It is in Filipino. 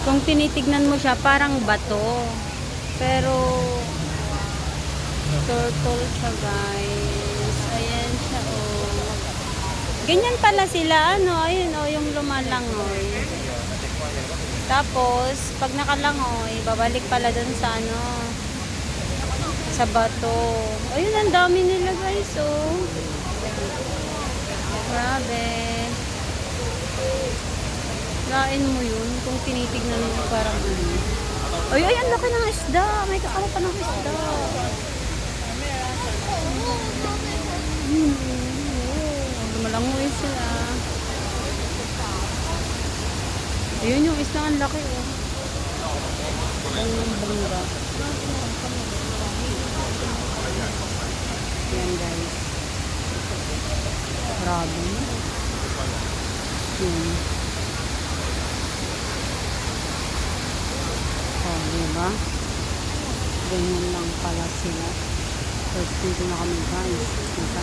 Kung tinitignan mo siya, parang bato. Pero, turtle siya, guys. Ayan siya, oh. Ganyan pala sila, ano, ayun, oh, yung lumalangoy. Tapos, pag nakalangoy, babalik pala dun sa, ano, sa bato. Ayun, ang dami nila, guys, oh. Grabe. Lain mo yun, kung tinitignan mo parang ano. Ay, ay, ang laki ng isda. May kasama pa ng isda. Lumalangoy sila. Ayun yung isda, ang laki, oh. Ang bangga. Yan, guys. Grabe. Yan. Oh, diba? Ganyan lang pala sila. First dito na kami, guys. Diba?